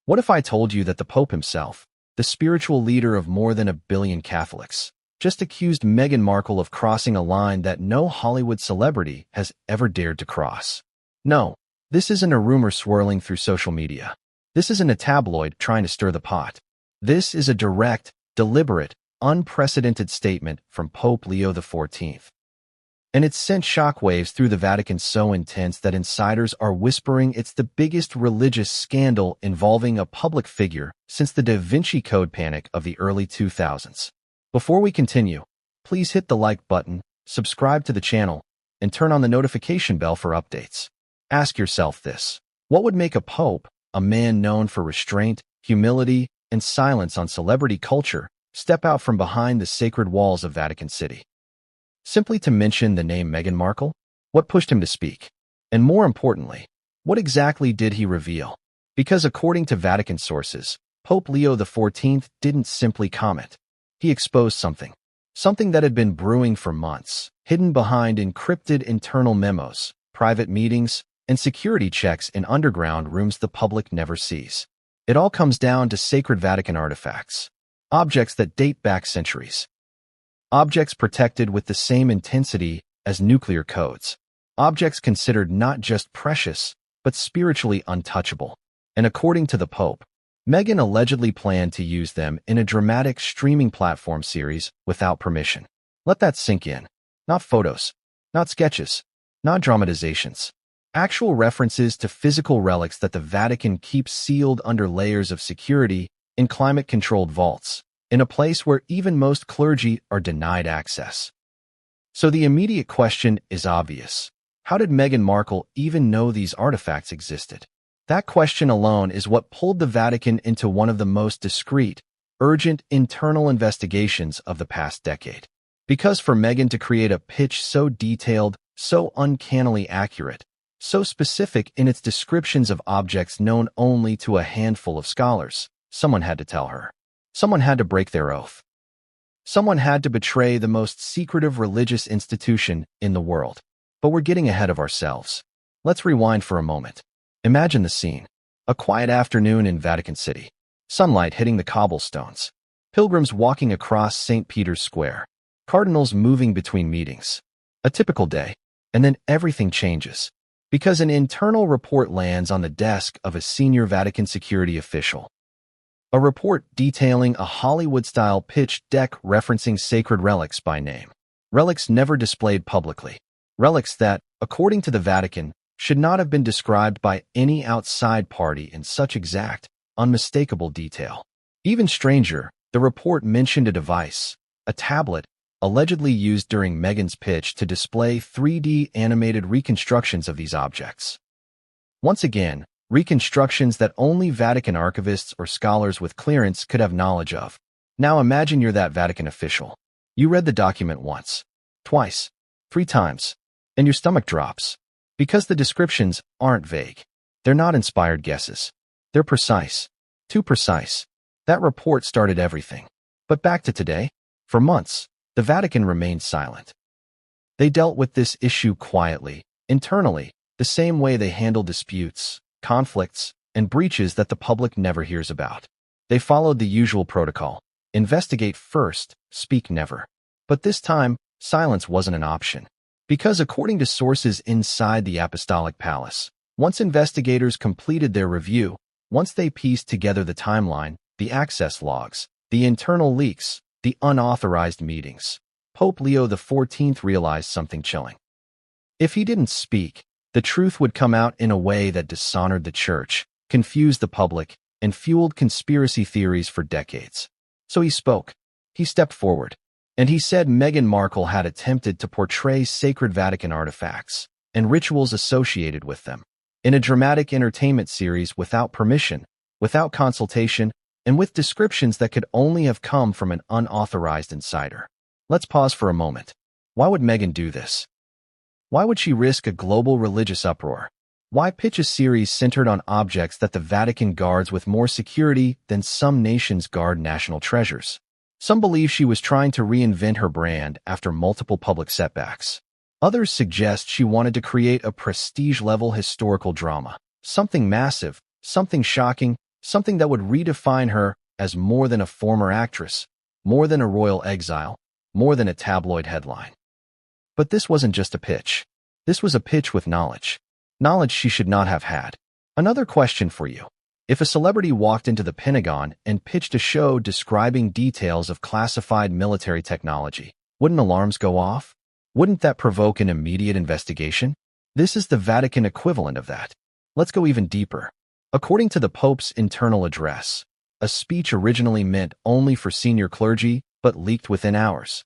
What if I told you that the Pope himself, the spiritual leader of more than 1 billion Catholics, just accused Meghan Markle of crossing a line that no Hollywood celebrity has ever dared to cross? No, this isn't a rumor swirling through social media. This isn't a tabloid trying to stir the pot. This is a direct, deliberate, unprecedented statement from Pope Leo XIV. And it's sent shockwaves through the Vatican so intense that insiders are whispering it's the biggest religious scandal involving a public figure since the Da Vinci Code panic of the early 2000s. Before we continue, please hit the like button, subscribe to the channel, and turn on the notification bell for updates. Ask yourself this: what would make a pope, a man known for restraint, humility, and silence on celebrity culture, step out from behind the sacred walls of Vatican City? Simply to mention the name Meghan Markle? What pushed him to speak? And more importantly, what exactly did he reveal? Because according to Vatican sources, Pope Leo XIV didn't simply comment. He exposed something that had been brewing for months, hidden behind encrypted internal memos, private meetings, and security checks in underground rooms the public never sees. It all comes down to sacred Vatican artifacts, objects that date back centuries. Objects protected with the same intensity as nuclear codes. Objects considered not just precious, but spiritually untouchable. And according to the Pope, Meghan allegedly planned to use them in a dramatic streaming platform series without permission. Let that sink in. Not photos, not sketches, not dramatizations. Actual references to physical relics that the Vatican keeps sealed under layers of security in climate-controlled vaults, in a place where even most clergy are denied access. So the immediate question is obvious. How did Meghan Markle even know these artifacts existed? That question alone is what pulled the Vatican into one of the most discreet, urgent internal investigations of the past decade. Because for Meghan to create a pitch so detailed, so uncannily accurate, so specific in its descriptions of objects known only to a handful of scholars, someone had to tell her. Someone had to break their oath. Someone had to betray the most secretive religious institution in the world. But we're getting ahead of ourselves. Let's rewind for a moment. Imagine the scene. A quiet afternoon in Vatican City. Sunlight hitting the cobblestones. Pilgrims walking across St. Peter's Square. Cardinals moving between meetings. A typical day. And then everything changes. Because an internal report lands on the desk of a senior Vatican security official. A report detailing a Hollywood-style pitch deck referencing sacred relics by name. Relics never displayed publicly. Relics that, according to the Vatican, should not have been described by any outside party in such exact, unmistakable detail. Even stranger, the report mentioned a device, a tablet, allegedly used during Meghan's pitch to display 3D animated reconstructions of these objects. Once again, reconstructions that only Vatican archivists or scholars with clearance could have knowledge of. Now imagine you're that Vatican official. You read the document once, twice, 3 times, and your stomach drops. Because the descriptions aren't vague. They're not inspired guesses. They're precise. Too precise. That report started everything. But back to today. For months, the Vatican remained silent. They dealt with this issue quietly, internally, the same way they handle disputes, conflicts, and breaches that the public never hears about. They followed the usual protocol. Investigate first, speak never. But this time, silence wasn't an option. Because according to sources inside the Apostolic Palace, once investigators completed their review, once they pieced together the timeline, the access logs, the internal leaks, the unauthorized meetings, Pope Leo XIV realized something chilling. If he didn't speak, the truth would come out in a way that dishonored the Church, confused the public, and fueled conspiracy theories for decades. So he spoke. He stepped forward. And he said Meghan Markle had attempted to portray sacred Vatican artifacts and rituals associated with them in a dramatic entertainment series without permission, without consultation, and with descriptions that could only have come from an unauthorized insider. Let's pause for a moment. Why would Meghan do this? Why would she risk a global religious uproar? Why pitch a series centered on objects that the Vatican guards with more security than some nations guard national treasures? Some believe she was trying to reinvent her brand after multiple public setbacks. Others suggest she wanted to create a prestige-level historical drama, something massive, something shocking, something that would redefine her as more than a former actress, more than a royal exile, more than a tabloid headline. But this wasn't just a pitch. This was a pitch with knowledge. Knowledge she should not have had. Another question for you. If a celebrity walked into the Pentagon and pitched a show describing details of classified military technology, wouldn't alarms go off? Wouldn't that provoke an immediate investigation? This is the Vatican equivalent of that. Let's go even deeper. According to the Pope's internal address, a speech originally meant only for senior clergy, but leaked within hours.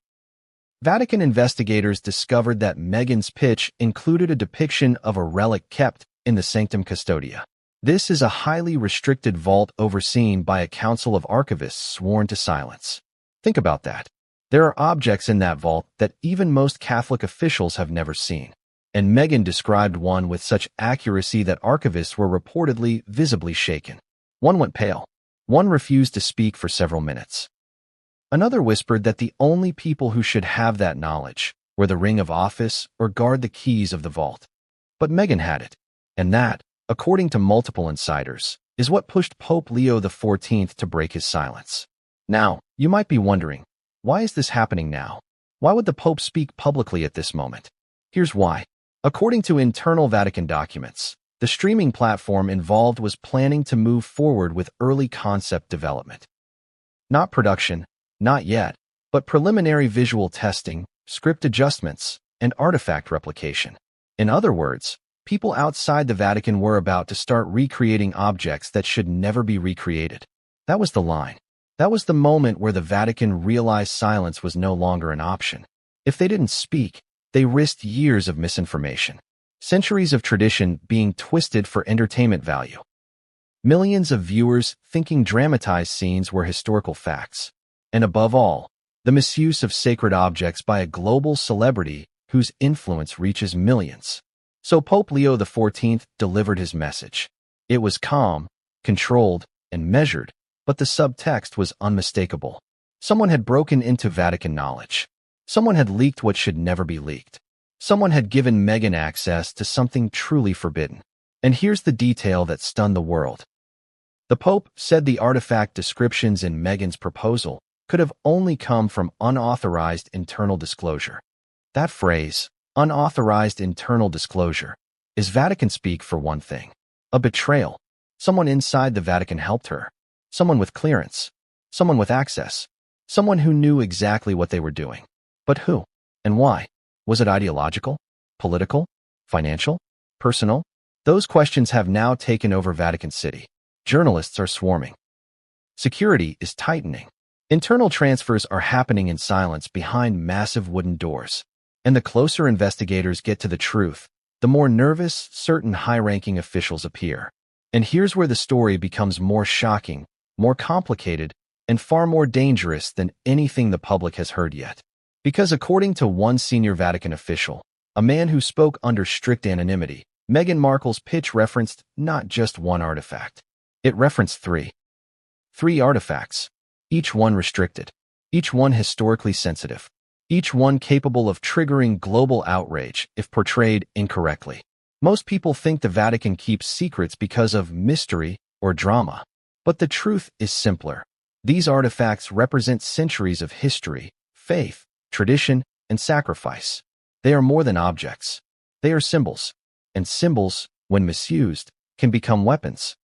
Vatican investigators discovered that Meghan's pitch included a depiction of a relic kept in the Sanctum Custodia. This is a highly restricted vault overseen by a council of archivists sworn to silence. Think about that. There are objects in that vault that even most Catholic officials have never seen. And Meghan described one with such accuracy that archivists were reportedly visibly shaken. One went pale. One refused to speak for several minutes. Another whispered that the only people who should have that knowledge were the ring of office or guard the keys of the vault. But Meghan had it. And that, according to multiple insiders, is what pushed Pope Leo XIV to break his silence. Now, you might be wondering, why is this happening now? Why would the Pope speak publicly at this moment? Here's why. According to internal Vatican documents, the streaming platform involved was planning to move forward with early concept development. Not production, not yet, but preliminary visual testing, script adjustments, and artifact replication. In other words, people outside the Vatican were about to start recreating objects that should never be recreated. That was the line. That was the moment where the Vatican realized silence was no longer an option. If they didn't speak, they risked years of misinformation, centuries of tradition being twisted for entertainment value. Millions of viewers thinking dramatized scenes were historical facts. And above all, the misuse of sacred objects by a global celebrity whose influence reaches millions. So Pope Leo XIV delivered his message. It was calm, controlled, and measured, but the subtext was unmistakable. Someone had broken into Vatican knowledge. Someone had leaked what should never be leaked. Someone had given Meghan access to something truly forbidden. And here's the detail that stunned the world. The Pope said the artifact descriptions in Meghan's proposal could have only come from unauthorized internal disclosure. That phrase, unauthorized internal disclosure, is Vatican speak for one thing. A betrayal. Someone inside the Vatican helped her. Someone with clearance. Someone with access. Someone who knew exactly what they were doing. But who? And why? Was it ideological? Political? Financial? Personal? Those questions have now taken over Vatican City. Journalists are swarming. Security is tightening. Internal transfers are happening in silence behind massive wooden doors. And the closer investigators get to the truth, the more nervous certain high-ranking officials appear. And here's where the story becomes more shocking, more complicated, and far more dangerous than anything the public has heard yet. Because according to one senior Vatican official, a man who spoke under strict anonymity, Meghan Markle's pitch referenced not just one artifact. It referenced three. Three artifacts, each one restricted, each one historically sensitive, each one capable of triggering global outrage if portrayed incorrectly. Most people think the Vatican keeps secrets because of mystery or drama. But the truth is simpler. These artifacts represent centuries of history, faith, tradition, and sacrifice. They are more than objects. They are symbols. And symbols, when misused, can become weapons.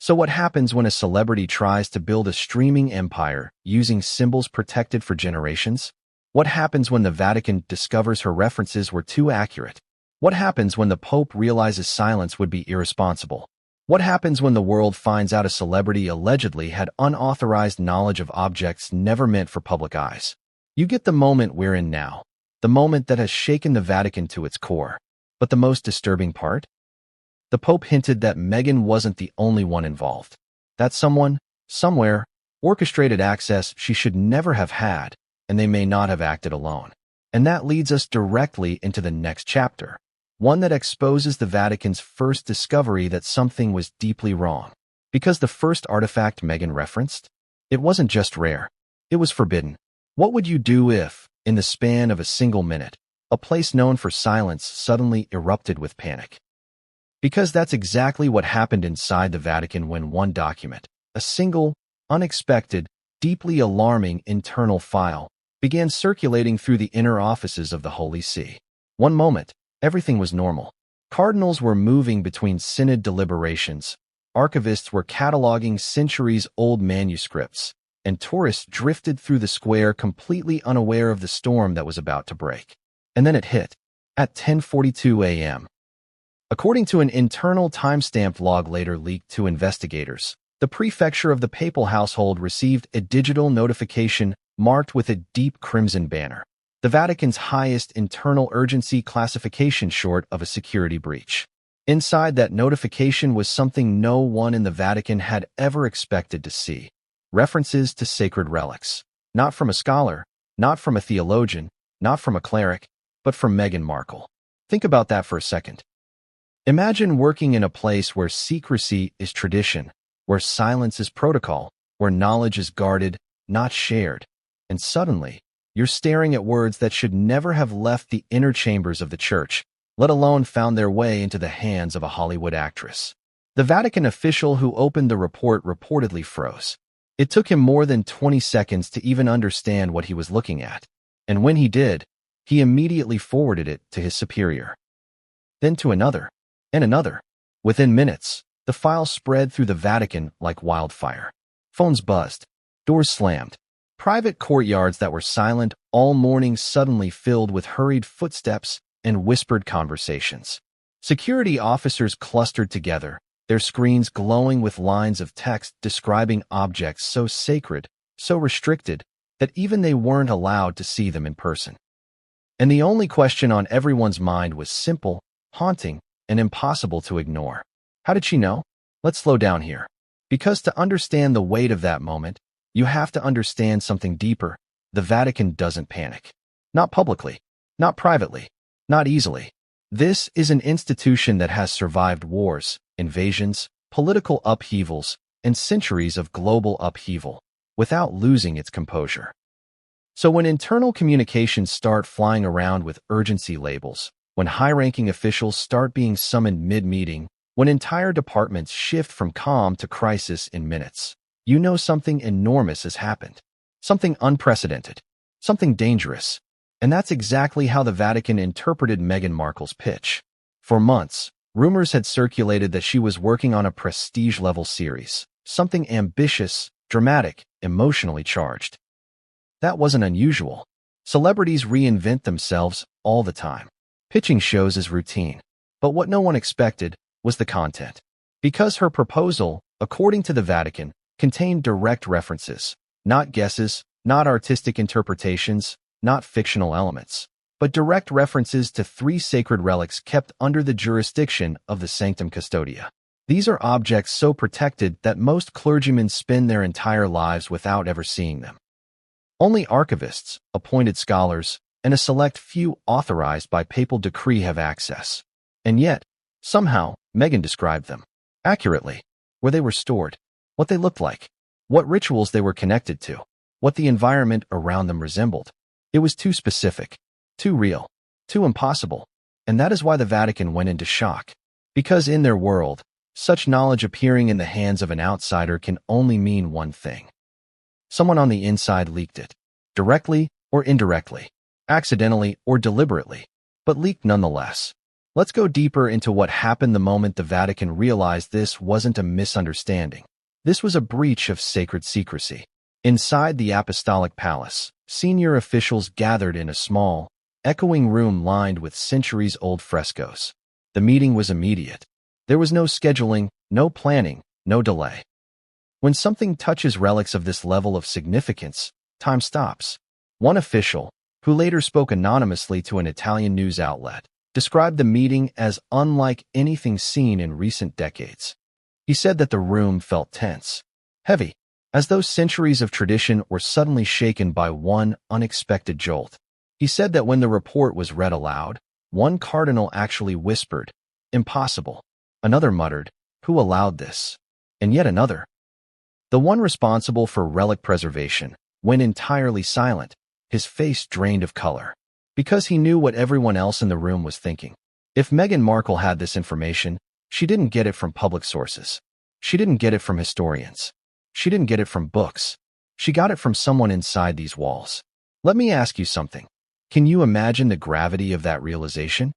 So what happens when a celebrity tries to build a streaming empire using symbols protected for generations? What happens when the Vatican discovers her references were too accurate? What happens when the Pope realizes silence would be irresponsible? What happens when the world finds out a celebrity allegedly had unauthorized knowledge of objects never meant for public eyes? You get the moment we're in now, the moment that has shaken the Vatican to its core. But the most disturbing part? The Pope hinted that Meghan wasn't the only one involved. That someone, somewhere, orchestrated access she should never have had, and they may not have acted alone. And that leads us directly into the next chapter, one that exposes the Vatican's first discovery that something was deeply wrong. Because the first artifact Meghan referenced, it wasn't just rare, it was forbidden. What would you do if, in the span of a single minute, a place known for silence suddenly erupted with panic? Because that's exactly what happened inside the Vatican when one document, a single, unexpected, deeply alarming internal file, began circulating through the inner offices of the Holy See. One moment, everything was normal. Cardinals were moving between synod deliberations, archivists were cataloging centuries-old manuscripts, and tourists drifted through the square completely unaware of the storm that was about to break. And then it hit, at 10:42 a.m. According to an internal timestamped log later leaked to investigators, the prefecture of the papal household received a digital notification marked with a deep crimson banner, the Vatican's highest internal urgency classification short of a security breach. Inside that notification was something no one in the Vatican had ever expected to see: references to sacred relics. Not from a scholar, not from a theologian, not from a cleric, but from Meghan Markle. Think about that for a second. Imagine working in a place where secrecy is tradition, where silence is protocol, where knowledge is guarded, not shared, and suddenly, you're staring at words that should never have left the inner chambers of the church, let alone found their way into the hands of a Hollywood actress. The Vatican official who opened the report reportedly froze. It took him more than 20 seconds to even understand what he was looking at, and when he did, he immediately forwarded it to his superior. Then to another, and another. Within minutes, the file spread through the Vatican like wildfire. Phones buzzed, doors slammed. Private courtyards that were silent all morning suddenly filled with hurried footsteps and whispered conversations. Security officers clustered together, their screens glowing with lines of text describing objects so sacred, so restricted, that even they weren't allowed to see them in person. And the only question on everyone's mind was simple, haunting, and impossible to ignore. How did she know? Let's slow down here. Because to understand the weight of that moment, you have to understand something deeper. The Vatican doesn't panic. Not publicly, not privately, not easily. This is an institution that has survived wars, invasions, political upheavals, and centuries of global upheaval without losing its composure. So when internal communications start flying around with urgency labels, when high-ranking officials start being summoned mid-meeting, when entire departments shift from calm to crisis in minutes, you know something enormous has happened. Something unprecedented. Something dangerous. And that's exactly how the Vatican interpreted Meghan Markle's pitch. For months, rumors had circulated that she was working on a prestige-level series. Something ambitious, dramatic, emotionally charged. That wasn't unusual. Celebrities reinvent themselves all the time. Pitching shows is routine. But what no one expected was the content. Because her proposal, according to the Vatican, contained direct references, not guesses, not artistic interpretations, not fictional elements, but direct references to 3 sacred relics kept under the jurisdiction of the Sanctum Custodia. These are objects so protected that most clergymen spend their entire lives without ever seeing them. Only archivists, appointed scholars, and a select few authorized by papal decree have access. And yet, somehow, Meghan described them accurately, where they were stored, what they looked like, what rituals they were connected to, what the environment around them resembled. It was too specific, too real, too impossible, and that is why the Vatican went into shock. Because in their world, such knowledge appearing in the hands of an outsider can only mean one thing. Someone on the inside leaked it, directly or indirectly, accidentally or deliberately, but leaked nonetheless. Let's go deeper into what happened the moment the Vatican realized this wasn't a misunderstanding. This was a breach of sacred secrecy. Inside the Apostolic Palace, senior officials gathered in a small, echoing room lined with centuries-old frescoes. The meeting was immediate. There was no scheduling, no planning, no delay. When something touches relics of this level of significance, time stops. One official, who later spoke anonymously to an Italian news outlet, described the meeting as unlike anything seen in recent decades. He said that the room felt tense, heavy, as though centuries of tradition were suddenly shaken by one unexpected jolt. He said that when the report was read aloud, one cardinal actually whispered, "Impossible." Another muttered, "Who allowed this?" And yet another. The one responsible for relic preservation went entirely silent, his face drained of color, because he knew what everyone else in the room was thinking. If Meghan Markle had this information, She didn't get it from public sources. She didn't get it from historians. She didn't get it from books. She got it from someone inside these walls. Let me ask you something. Can you imagine the gravity of that realization?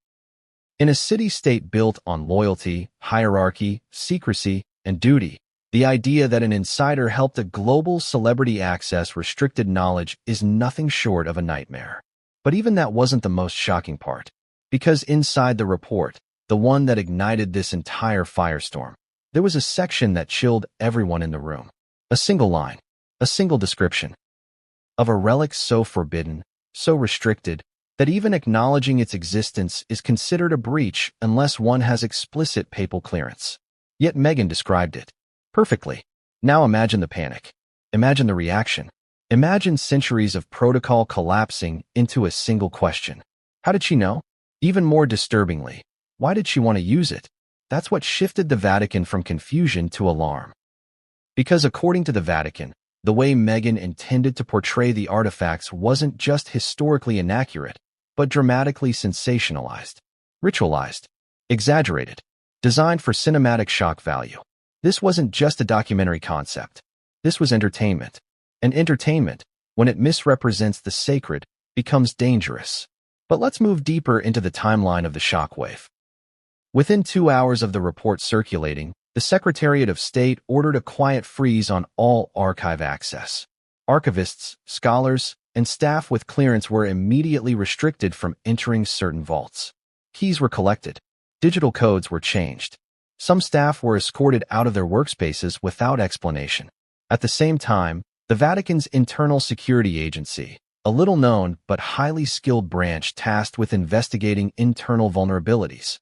In a city-state built on loyalty, hierarchy, secrecy, and duty, the idea that an insider helped a global celebrity access restricted knowledge is nothing short of a nightmare. But even that wasn't the most shocking part. Because inside the report, the one that ignited this entire firestorm, there was a section that chilled everyone in the room. A single line, a single description of a relic so forbidden, so restricted, that even acknowledging its existence is considered a breach unless one has explicit papal clearance. Yet Meghan described it perfectly. Now imagine the panic. Imagine the reaction. Imagine centuries of protocol collapsing into a single question. How did she know? Even more disturbingly, why did she want to use it? That's what shifted the Vatican from confusion to alarm. Because according to the Vatican, the way Meghan intended to portray the artifacts wasn't just historically inaccurate, but dramatically sensationalized, ritualized, exaggerated, designed for cinematic shock value. This wasn't just a documentary concept. This was entertainment. And entertainment, when it misrepresents the sacred, becomes dangerous. But let's move deeper into the timeline of the shockwave. Within 2 hours of the report circulating, the Secretariat of State ordered a quiet freeze on all archive access. Archivists, scholars, and staff with clearance were immediately restricted from entering certain vaults. Keys were collected. Digital codes were changed. Some staff were escorted out of their workspaces without explanation. At the same time, the Vatican's internal security agency, a little-known but highly skilled branch tasked with investigating internal vulnerabilities,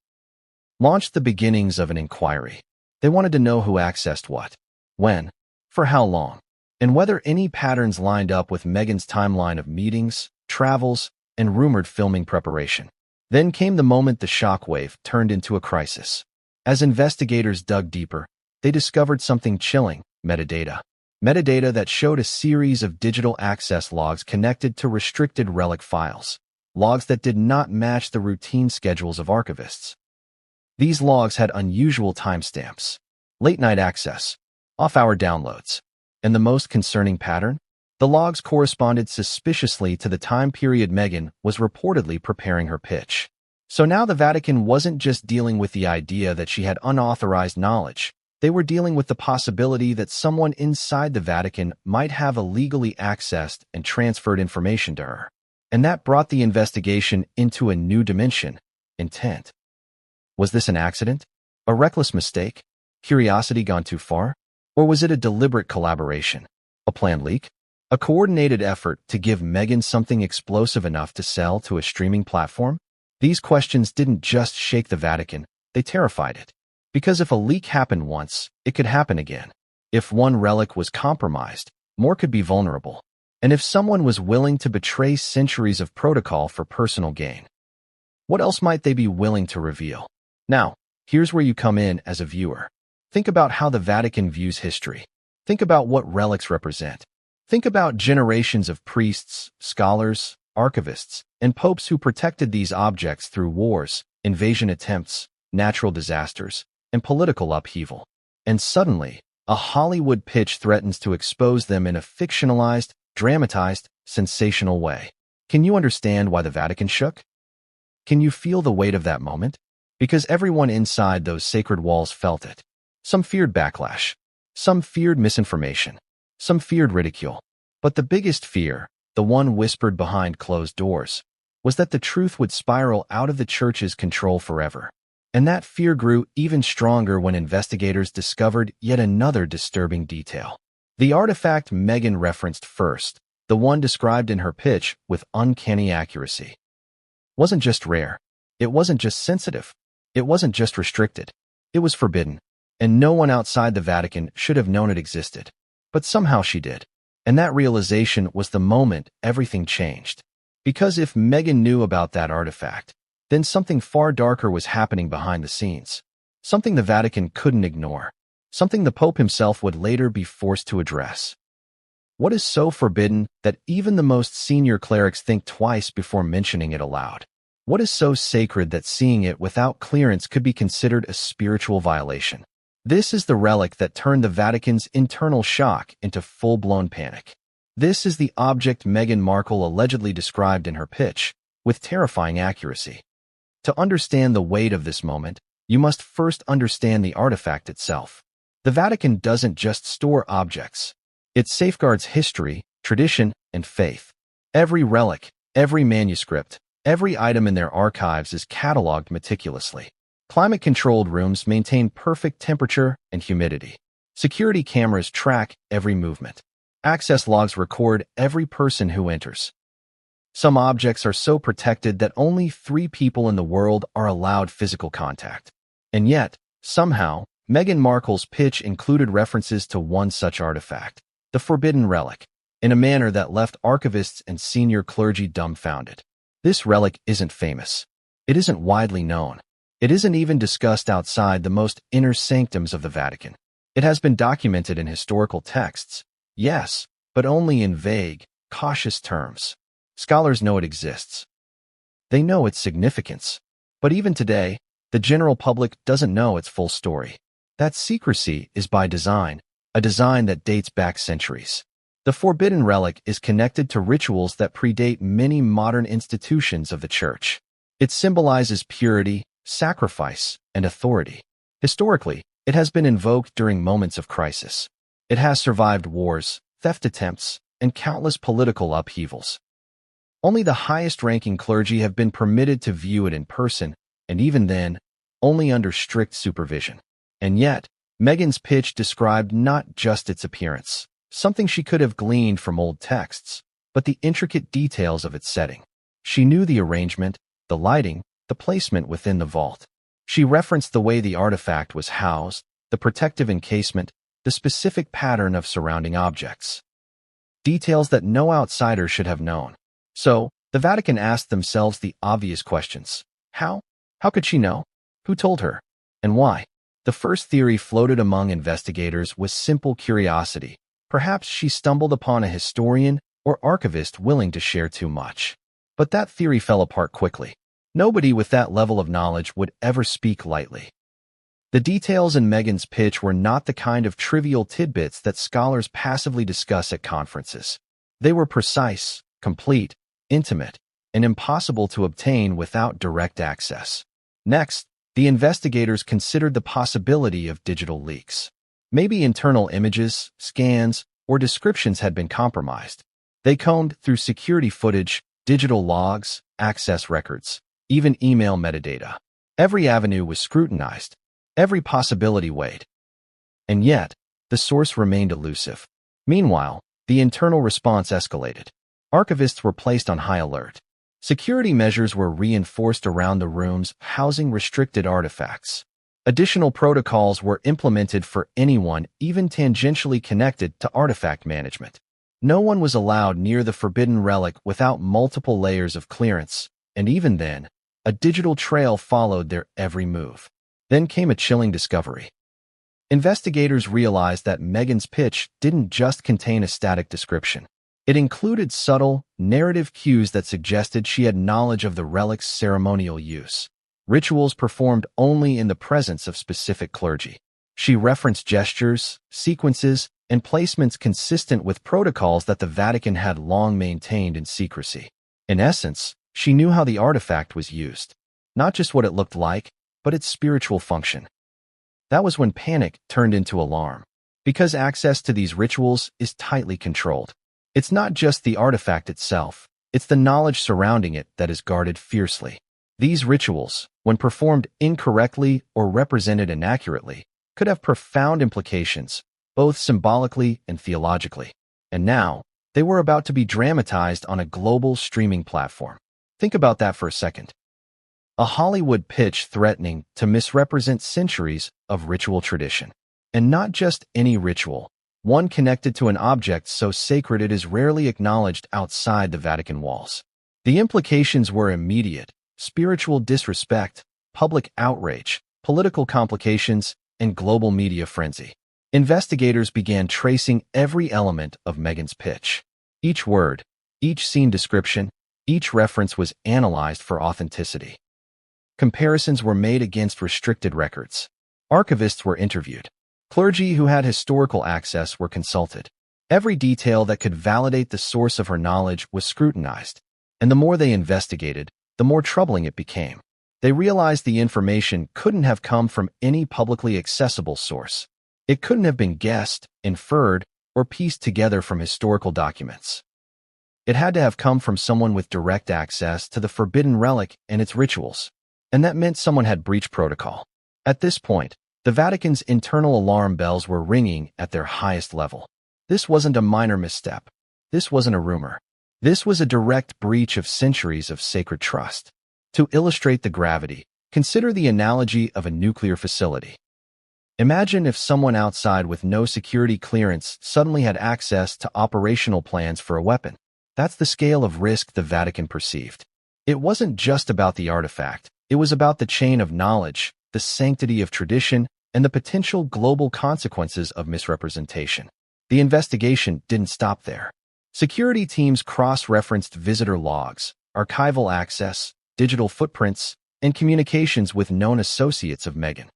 launched the beginnings of an inquiry. They wanted to know who accessed what, when, for how long, and whether any patterns lined up with Meghan's timeline of meetings, travels, and rumored filming preparation. Then came the moment the shockwave turned into a crisis. As investigators dug deeper, they discovered something chilling: metadata. Metadata that showed a series of digital access logs connected to restricted relic files, logs that did not match the routine schedules of archivists. These logs had unusual timestamps, late-night access, off-hour downloads, and the most concerning pattern? The logs corresponded suspiciously to the time period Meghan was reportedly preparing her pitch. So now the Vatican wasn't just dealing with the idea that she had unauthorized knowledge. They were dealing with the possibility that someone inside the Vatican might have illegally accessed and transferred information to her. And that brought the investigation into a new dimension: intent. Was this an accident? A reckless mistake? Curiosity gone too far? Or was it a deliberate collaboration? A planned leak? A coordinated effort to give Meghan something explosive enough to sell to a streaming platform? These questions didn't just shake the Vatican, they terrified it. Because if a leak happened once, it could happen again. If one relic was compromised, more could be vulnerable. And if someone was willing to betray centuries of protocol for personal gain, what else might they be willing to reveal? Now, here's where you come in as a viewer. Think about how the Vatican views history. Think about what relics represent. Think about generations of priests, scholars, archivists, and popes who protected these objects through wars, invasion attempts, natural disasters, and political upheaval. And suddenly, a Hollywood pitch threatens to expose them in a fictionalized, dramatized, sensational way. Can you understand why the Vatican shook? Can you feel the weight of that moment? Because everyone inside those sacred walls felt it. Some feared backlash. Some feared misinformation. Some feared ridicule. But the biggest fear, the one whispered behind closed doors, was that the truth would spiral out of the church's control forever. And that fear grew even stronger when investigators discovered yet another disturbing detail. The artifact Meghan referenced first, the one described in her pitch with uncanny accuracy, wasn't just rare. It wasn't just sensitive. It wasn't just restricted. It was forbidden. And no one outside the Vatican should have known it existed. But somehow she did. And that realization was the moment everything changed. Because if Meghan knew about that artifact, then something far darker was happening behind the scenes. Something the Vatican couldn't ignore. Something the Pope himself would later be forced to address. What is so forbidden that even the most senior clerics think twice before mentioning it aloud? What is so sacred that seeing it without clearance could be considered a spiritual violation? This is the relic that turned the Vatican's internal shock into full-blown panic. This is the object Meghan Markle allegedly described in her pitch, with terrifying accuracy. To understand the weight of this moment, you must first understand the artifact itself. The Vatican doesn't just store objects. It safeguards history, tradition, and faith. Every relic, every manuscript, every item in their archives is cataloged meticulously. Climate-controlled rooms maintain perfect temperature and humidity. Security cameras track every movement. Access logs record every person who enters. Some objects are so protected that only 3 people in the world are allowed physical contact. And yet, somehow, Meghan Markle's pitch included references to one such artifact, the forbidden relic, in a manner that left archivists and senior clergy dumbfounded. This relic isn't famous. It isn't widely known. It isn't even discussed outside the most inner sanctums of the Vatican. It has been documented in historical texts, yes, but only in vague, cautious terms. Scholars know it exists. They know its significance. But even today, the general public doesn't know its full story. That secrecy is by design, a design that dates back centuries. The forbidden relic is connected to rituals that predate many modern institutions of the Church. It symbolizes purity, sacrifice, and authority. Historically, it has been invoked during moments of crisis. It has survived wars, theft attempts, and countless political upheavals. Only the highest-ranking clergy have been permitted to view it in person, and even then, only under strict supervision. And yet, Meghan's pitch described not just its appearance, something she could have gleaned from old texts, but the intricate details of its setting. She knew the arrangement, the lighting, the placement within the vault. She referenced the way the artifact was housed, the protective encasement, the specific pattern of surrounding objects. Details that no outsider should have known. So, the Vatican asked themselves the obvious questions. How? How could she know? Who told her? And why? The first theory floated among investigators was simple curiosity. Perhaps she stumbled upon a historian or archivist willing to share too much. But that theory fell apart quickly. Nobody with that level of knowledge would ever speak lightly. The details in Meghan's pitch were not the kind of trivial tidbits that scholars passively discuss at conferences. They were precise, complete, intimate, and impossible to obtain without direct access. Next, the investigators considered the possibility of digital leaks. Maybe internal images, scans, or descriptions had been compromised. They combed through security footage, digital logs, access records, even email metadata. Every avenue was scrutinized. Every possibility weighed. And yet, the source remained elusive. Meanwhile, the internal response escalated. Archivists were placed on high alert. Security measures were reinforced around the rooms housing restricted artifacts. Additional protocols were implemented for anyone even tangentially connected to artifact management. No one was allowed near the forbidden relic without multiple layers of clearance, and even then, a digital trail followed their every move. Then came a chilling discovery. Investigators realized that Meghan's pitch didn't just contain a static description. It included subtle, narrative cues that suggested she had knowledge of the relic's ceremonial use. Rituals performed only in the presence of specific clergy. She referenced gestures, sequences, and placements consistent with protocols that the Vatican had long maintained in secrecy. In essence, she knew how the artifact was used. Not just what it looked like, but its spiritual function. That was when panic turned into alarm. Because access to these rituals is tightly controlled. It's not just the artifact itself, it's the knowledge surrounding it that is guarded fiercely. These rituals, when performed incorrectly or represented inaccurately, could have profound implications, both symbolically and theologically. And now, they were about to be dramatized on a global streaming platform. Think about that for a second. A Hollywood pitch threatening to misrepresent centuries of ritual tradition. And not just any ritual, one connected to an object so sacred it is rarely acknowledged outside the Vatican walls. The implications were immediate: spiritual disrespect, public outrage, political complications, and global media frenzy. Investigators began tracing every element of Meghan's pitch. Each word, each scene description, Each reference was analyzed for authenticity. Comparisons were made against restricted records. Archivists were interviewed. Clergy who had historical access were consulted. Every detail that could validate the source of her knowledge was scrutinized, and the more they investigated, the more troubling it became. They realized the information couldn't have come from any publicly accessible source. It couldn't have been guessed, inferred, or pieced together from historical documents. It had to have come from someone with direct access to the forbidden relic and its rituals, and that meant someone had breached protocol. At this point, the Vatican's internal alarm bells were ringing at their highest level. This wasn't a minor misstep. This wasn't a rumor. This was a direct breach of centuries of sacred trust. To illustrate the gravity, consider the analogy of a nuclear facility. Imagine if someone outside with no security clearance suddenly had access to operational plans for a weapon. That's the scale of risk the Vatican perceived. It wasn't just about the artifact. It was about the chain of knowledge, the sanctity of tradition, and the potential global consequences of misrepresentation. The investigation didn't stop there. Security teams cross-referenced visitor logs, archival access, digital footprints, and communications with known associates of Meghan.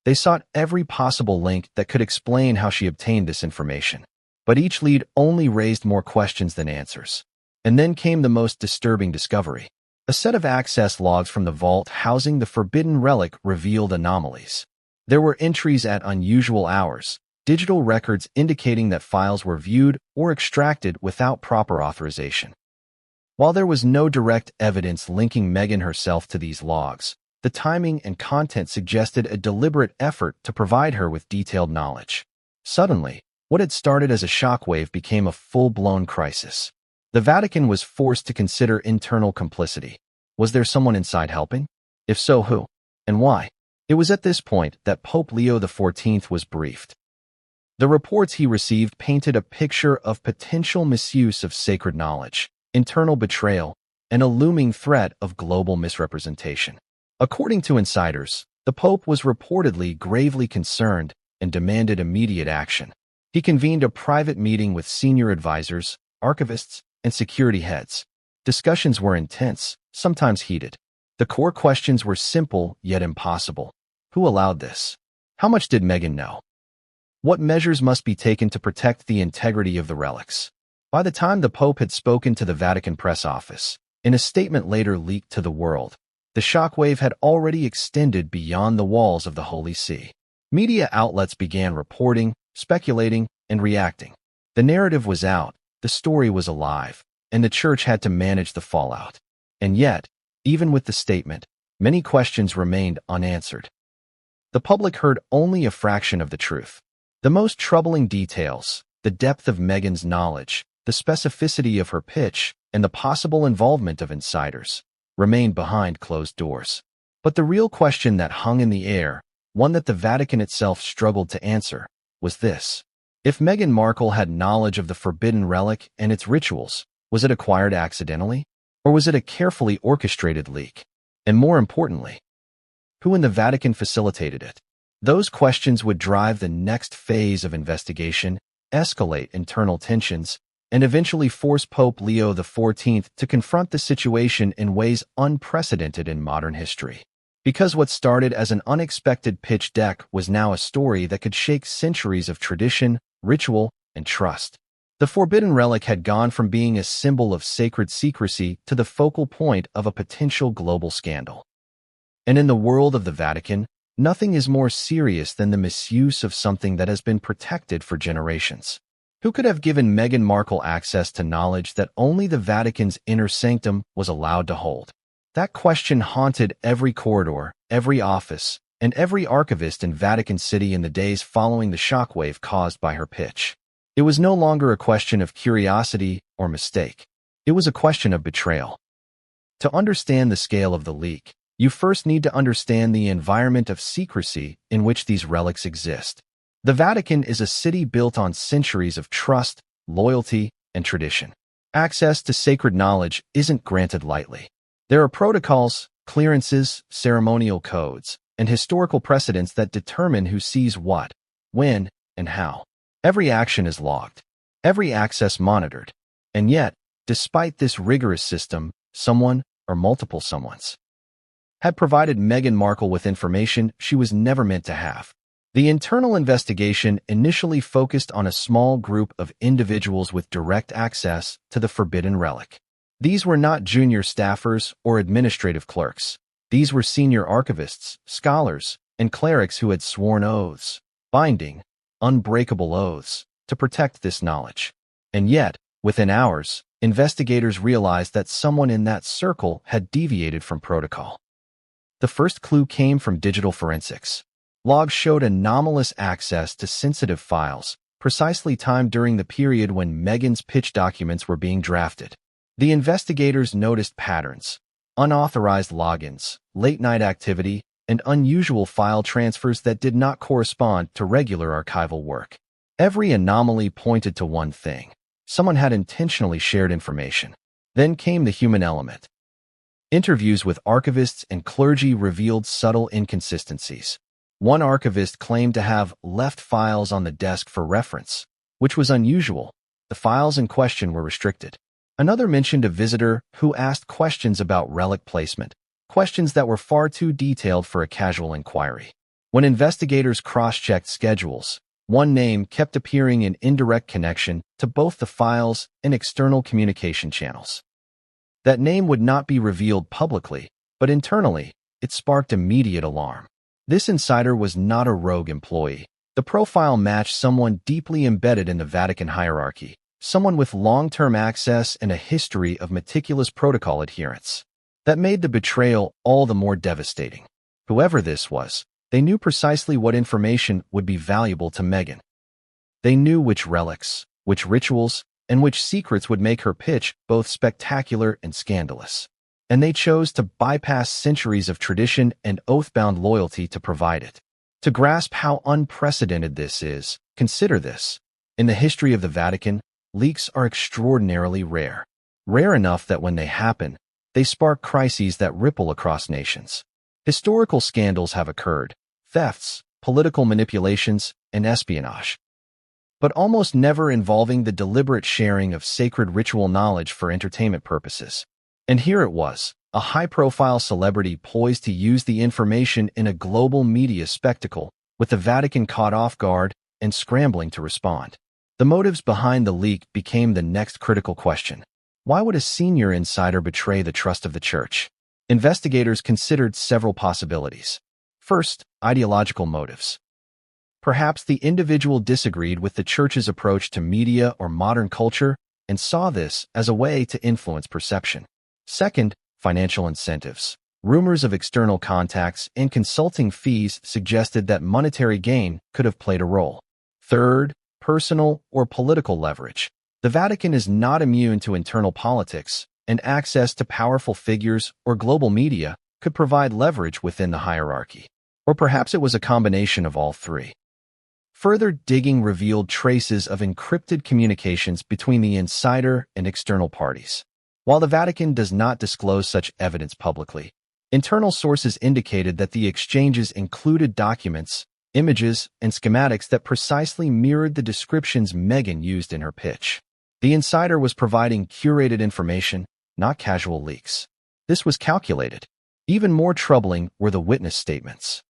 They sought every possible link that could explain how she obtained this information. But each lead only raised more questions than answers. And then came the most disturbing discovery. A set of access logs from the vault housing the forbidden relic revealed anomalies. There were entries at unusual hours, digital records indicating that files were viewed or extracted without proper authorization. While there was no direct evidence linking Meghan herself to these logs, the timing and content suggested a deliberate effort to provide her with detailed knowledge. Suddenly, what had started as a shockwave became a full-blown crisis. The Vatican was forced to consider internal complicity. Was there someone inside helping? If so, who? And why? It was at this point that Pope Leo XIV was briefed. The reports he received painted a picture of potential misuse of sacred knowledge, internal betrayal, and a looming threat of global misrepresentation. According to insiders, the Pope was reportedly gravely concerned and demanded immediate action. He convened a private meeting with senior advisors, archivists, and security heads. Discussions were intense, sometimes heated. The core questions were simple yet impossible. Who allowed this? How much did Meghan know? What measures must be taken to protect the integrity of the relics? By the time the Pope had spoken to the Vatican press office, in a statement later leaked to the world, the shockwave had already extended beyond the walls of the Holy See. Media outlets began reporting, speculating, and reacting. The narrative was out, the story was alive, and the Church had to manage the fallout. And yet, even with the statement, many questions remained unanswered. The public heard only a fraction of the truth. The most troubling details, the depth of Meghan's knowledge, the specificity of her pitch, and the possible involvement of insiders, remained behind closed doors. But the real question that hung in the air, one that the Vatican itself struggled to answer, was this. If Meghan Markle had knowledge of the forbidden relic and its rituals, was it acquired accidentally? Or was it a carefully orchestrated leak? And more importantly, who in the Vatican facilitated it? Those questions would drive the next phase of investigation, escalate internal tensions, and eventually force Pope Leo XIV to confront the situation in ways unprecedented in modern history. Because what started as an unexpected pitch deck was now a story that could shake centuries of tradition, ritual, and trust. The forbidden relic had gone from being a symbol of sacred secrecy to the focal point of a potential global scandal. And in the world of the Vatican, nothing is more serious than the misuse of something that has been protected for generations. Who could have given Meghan Markle access to knowledge that only the Vatican's inner sanctum was allowed to hold? That question haunted every corridor, every office, and every archivist in Vatican City in the days following the shockwave caused by her pitch. It was no longer a question of curiosity or mistake. It was a question of betrayal. To understand the scale of the leak, you first need to understand the environment of secrecy in which these relics exist. The Vatican is a city built on centuries of trust, loyalty, and tradition. Access to sacred knowledge isn't granted lightly. There are protocols, clearances, ceremonial codes, and historical precedents that determine who sees what, when, and how. Every action is logged, every access monitored. And yet, Despite this rigorous system, someone, or multiple someones, had provided Meghan Markle with information she was never meant to have. The internal investigation initially focused on a small group of individuals with direct access to the forbidden relic. These were not junior staffers or administrative clerks. These were senior archivists, scholars, and clerics who had sworn oaths, binding, unbreakable oaths, to protect this knowledge. And yet, within hours, investigators realized that someone in that circle had deviated from protocol. The first clue came from digital forensics. Logs showed anomalous access to sensitive files, precisely timed during the period when Meghan's pitch documents were being drafted. The investigators noticed patterns, unauthorized logins, late-night activity, and unusual file transfers that did not correspond to regular archival work. Every anomaly pointed to one thing: someone had intentionally shared information. Then came the human element. Interviews with archivists and clergy revealed subtle inconsistencies. One archivist claimed to have left files on the desk for reference, which was unusual. The files in question were restricted. Another mentioned a visitor who asked questions about relic placement, questions that were far too detailed for a casual inquiry. When investigators cross-checked schedules, one name kept appearing in indirect connection to both the files and external communication channels. That name would not be revealed publicly, but internally, it sparked immediate alarm. This insider was not a rogue employee. The profile matched someone deeply embedded in the Vatican hierarchy, someone with long-term access and a history of meticulous protocol adherence. That made the betrayal all the more devastating. Whoever this was, they knew precisely what information would be valuable to Meghan. They knew which relics, which rituals, and which secrets would make her pitch both spectacular and scandalous. And they chose to bypass centuries of tradition and oath-bound loyalty to provide it. To grasp how unprecedented this is, consider this. In the history of the Vatican, leaks are extraordinarily rare. Rare enough that when they happen, they spark crises that ripple across nations. Historical scandals have occurred: thefts, political manipulations, and espionage, but almost never involving the deliberate sharing of sacred ritual knowledge for entertainment purposes. And here it was, a high-profile celebrity poised to use the information in a global media spectacle, with the Vatican caught off guard and scrambling to respond. The motives behind the leak became the next critical question. Why would a senior insider betray the trust of the Church? Investigators considered several possibilities. First, ideological motives. Perhaps the individual disagreed with the Church's approach to media or modern culture and saw this as a way to influence perception. Second, financial incentives. Rumors of external contacts and consulting fees suggested that monetary gain could have played a role. Third, personal or political leverage. The Vatican is not immune to internal politics, and access to powerful figures or global media could provide leverage within the hierarchy. Or perhaps it was a combination of all three. Further digging revealed traces of encrypted communications between the insider and external parties. While the Vatican does not disclose such evidence publicly, internal sources indicated that the exchanges included documents, images, and schematics that precisely mirrored the descriptions Meghan used in her pitch. The insider was providing curated information, not casual leaks. This was calculated. Even more troubling were the witness statements.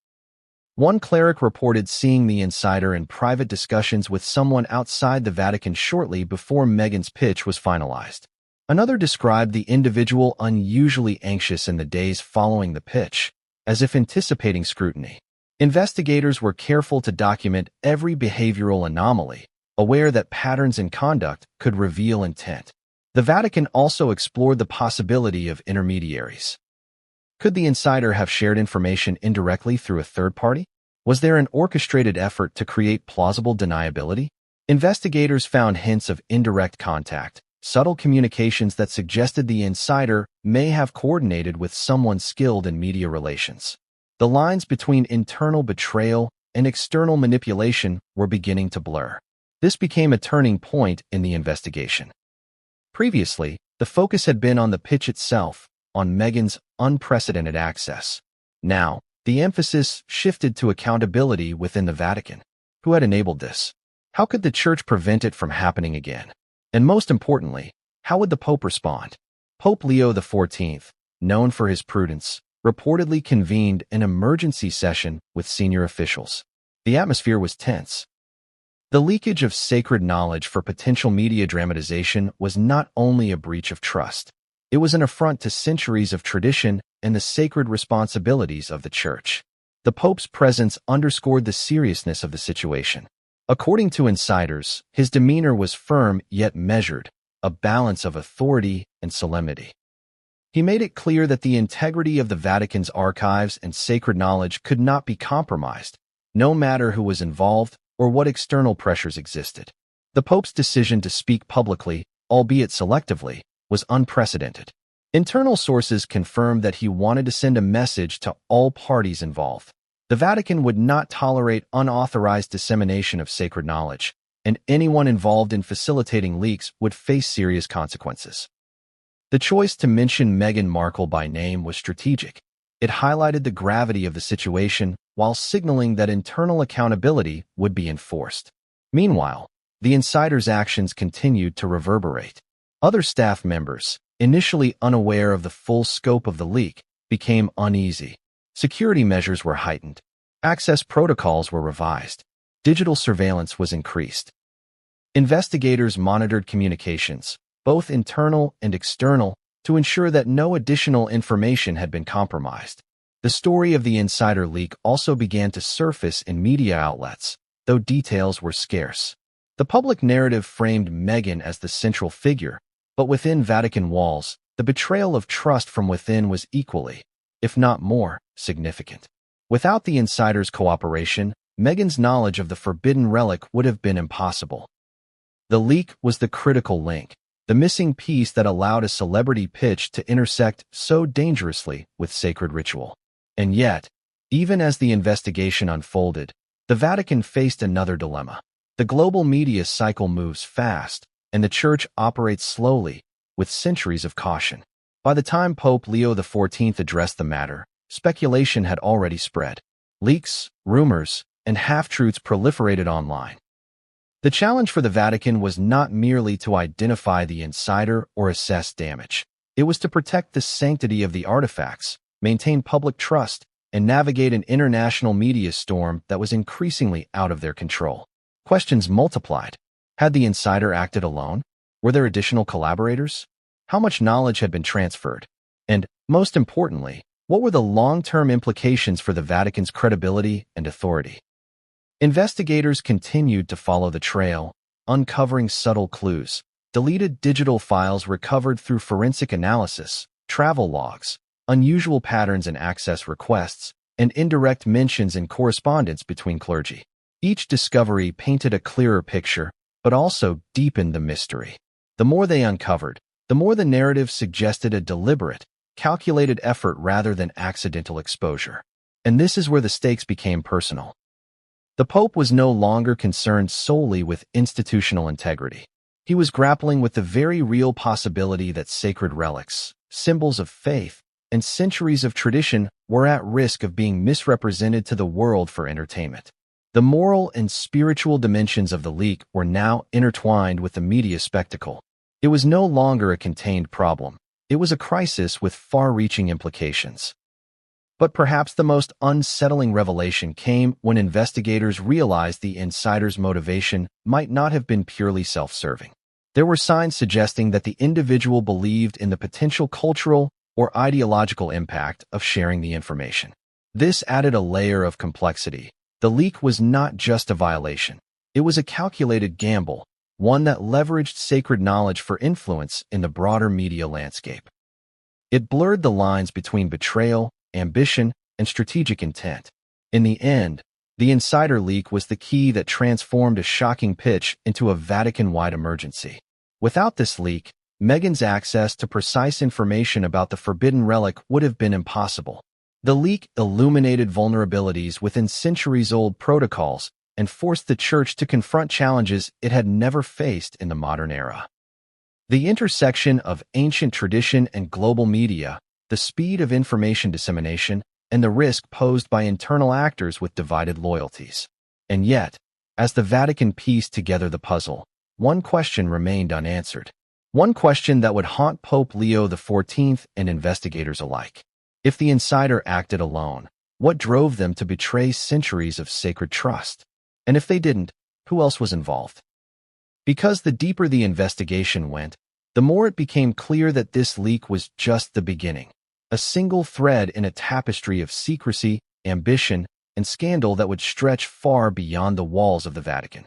One cleric reported seeing the insider in private discussions with someone outside the Vatican shortly before Meghan's pitch was finalized. Another described the individual unusually anxious in the days following the pitch, as if anticipating scrutiny. Investigators were careful to document every behavioral anomaly, aware that patterns in conduct could reveal intent. The Vatican also explored the possibility of intermediaries. Could the insider have shared information indirectly through a third party? Was there an orchestrated effort to create plausible deniability? Investigators found hints of indirect contact, subtle communications that suggested the insider may have coordinated with someone skilled in media relations. The lines between internal betrayal and external manipulation were beginning to blur. This became a turning point in the investigation. Previously, the focus had been on the pitch itself, on Meghan's unprecedented access. Now, the emphasis shifted to accountability within the Vatican. Who had enabled this? How could the Church prevent it from happening again? And most importantly, How would the Pope respond? Pope Leo XIV, known for his prudence, reportedly convened an emergency session with senior officials. The atmosphere was tense. The leakage of sacred knowledge for potential media dramatization was not only a breach of trust, it was an affront to centuries of tradition and the sacred responsibilities of the Church. The Pope's presence underscored the seriousness of the situation. According to insiders, his demeanor was firm yet measured, a balance of authority and solemnity. He made it clear that the integrity of the Vatican's archives and sacred knowledge could not be compromised, no matter who was involved or what external pressures existed. The Pope's decision to speak publicly, albeit selectively, was unprecedented. Internal sources confirmed that he wanted to send a message to all parties involved. The Vatican would not tolerate unauthorized dissemination of sacred knowledge, and anyone involved in facilitating leaks would face serious consequences. The choice to mention Meghan Markle by name was strategic. It highlighted the gravity of the situation while signaling that internal accountability would be enforced. Meanwhile, the insider's actions continued to reverberate. Other staff members, initially unaware of the full scope of the leak, became uneasy. Security measures were heightened. Access protocols were revised. Digital surveillance was increased. Investigators monitored communications, both internal and external, to ensure that no additional information had been compromised. The story of the insider leak also began to surface in media outlets, though details were scarce. The public narrative framed Meghan as the central figure, but within Vatican walls, the betrayal of trust from within was equally, if not more, significant. Without the insider's cooperation, Meghan's knowledge of the forbidden relic would have been impossible. The leak was the critical link, the missing piece that allowed a celebrity pitch to intersect so dangerously with sacred ritual. And yet, even as the investigation unfolded, the Vatican faced another dilemma. The global media cycle moves fast, and the Church operates slowly, with centuries of caution. By the time Pope Leo XIV addressed the matter, speculation had already spread. Leaks, rumors, and half-truths proliferated online. The challenge for the Vatican was not merely to identify the insider or assess damage. It was to protect the sanctity of the artifacts, maintain public trust, and navigate an international media storm that was increasingly out of their control. Questions multiplied. Had the insider acted alone? Were there additional collaborators? How much knowledge had been transferred? And, most importantly, what were the long-term implications for the Vatican's credibility and authority? Investigators continued to follow the trail, uncovering subtle clues. Deleted digital files recovered through forensic analysis, travel logs, unusual patterns in access requests, and indirect mentions in correspondence between clergy. Each discovery painted a clearer picture, but also deepened the mystery. The more they uncovered, the more the narrative suggested a deliberate, calculated effort rather than accidental exposure. And this is where the stakes became personal. The Pope was no longer concerned solely with institutional integrity. He was grappling with the very real possibility that sacred relics, symbols of faith, and centuries of tradition were at risk of being misrepresented to the world for entertainment. The moral and spiritual dimensions of the leak were now intertwined with the media spectacle. It was no longer a contained problem. It was a crisis with far-reaching implications. But perhaps the most unsettling revelation came when investigators realized the insider's motivation might not have been purely self-serving. There were signs suggesting that the individual believed in the potential cultural or ideological impact of sharing the information. This added a layer of complexity. The leak was not just a violation. It was a calculated gamble, one that leveraged sacred knowledge for influence in the broader media landscape. It blurred the lines between betrayal, ambition, and strategic intent. In the end, the insider leak was the key that transformed a shocking pitch into a Vatican-wide emergency. Without this leak, Meghan's access to precise information about the forbidden relic would have been impossible. The leak illuminated vulnerabilities within centuries-old protocols and forced the Church to confront challenges it had never faced in the modern era. The intersection of ancient tradition and global media, the speed of information dissemination, and the risk posed by internal actors with divided loyalties. And yet, as the Vatican pieced together the puzzle, one question remained unanswered. One question that would haunt Pope Leo XIV and investigators alike. If the insider acted alone, what drove them to betray centuries of sacred trust? And if they didn't, who else was involved? Because the deeper the investigation went, the more it became clear that this leak was just the beginning, a single thread in a tapestry of secrecy, ambition, and scandal that would stretch far beyond the walls of the Vatican.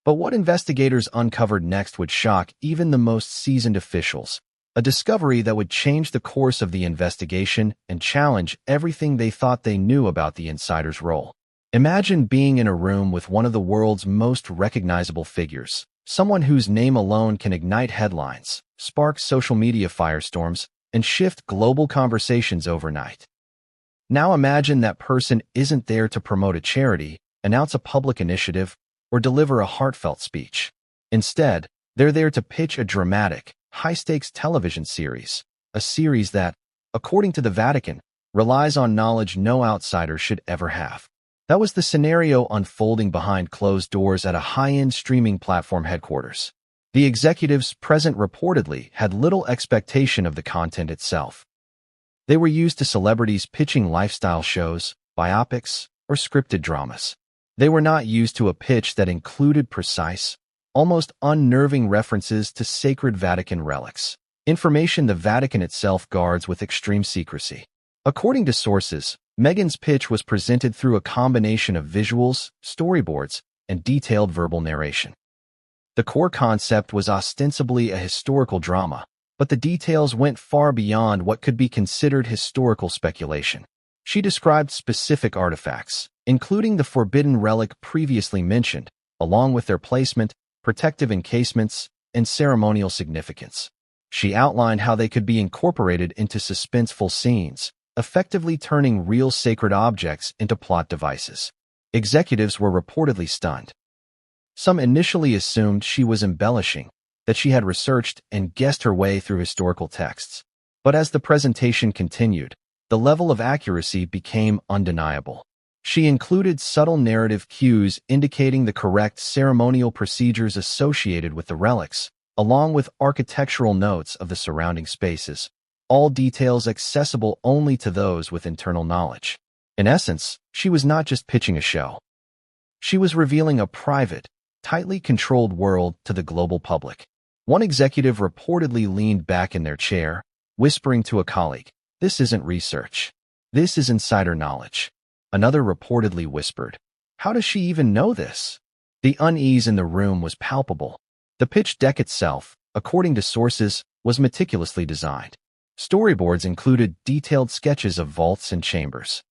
But what investigators uncovered next would shock even the most seasoned officials, a discovery that would change the course of the investigation and challenge everything they thought they knew about the insider's role. Imagine being in a room with one of the world's most recognizable figures, someone whose name alone can ignite headlines, spark social media firestorms, and shift global conversations overnight. Now imagine that person isn't there to promote a charity, announce a public initiative, or deliver a heartfelt speech. Instead, they're there to pitch a dramatic, high-stakes television series, a series that, according to the Vatican, relies on knowledge no outsider should ever have. That was the scenario unfolding behind closed doors at a high-end streaming platform headquarters. The executives present reportedly had little expectation of the content itself. They were used to celebrities pitching lifestyle shows, biopics, or scripted dramas. They were not used to a pitch that included precise, almost unnerving references to sacred Vatican relics, information the Vatican itself guards with extreme secrecy. According to sources, Meghan's pitch was presented through a combination of visuals, storyboards, and detailed verbal narration. The core concept was ostensibly a historical drama, but the details went far beyond what could be considered historical speculation. She described specific artifacts, including the forbidden relic previously mentioned, along with their placement, protective encasements, and ceremonial significance. She outlined how they could be incorporated into suspenseful scenes, effectively turning real sacred objects into plot devices. Executives were reportedly stunned. Some initially assumed she was embellishing, that she had researched and guessed her way through historical texts. But as the presentation continued, the level of accuracy became undeniable. She included subtle narrative cues indicating the correct ceremonial procedures associated with the relics, along with architectural notes of the surrounding spaces, all details accessible only to those with internal knowledge. In essence, she was not just pitching a show. She was revealing a private, tightly controlled world to the global public. One executive reportedly leaned back in their chair, whispering to a colleague, "This isn't research. This is insider knowledge." Another reportedly whispered, "How does she even know this?" The unease in the room was palpable. The pitch deck itself, according to sources, was meticulously designed. Storyboards included detailed sketches of vaults and chambers.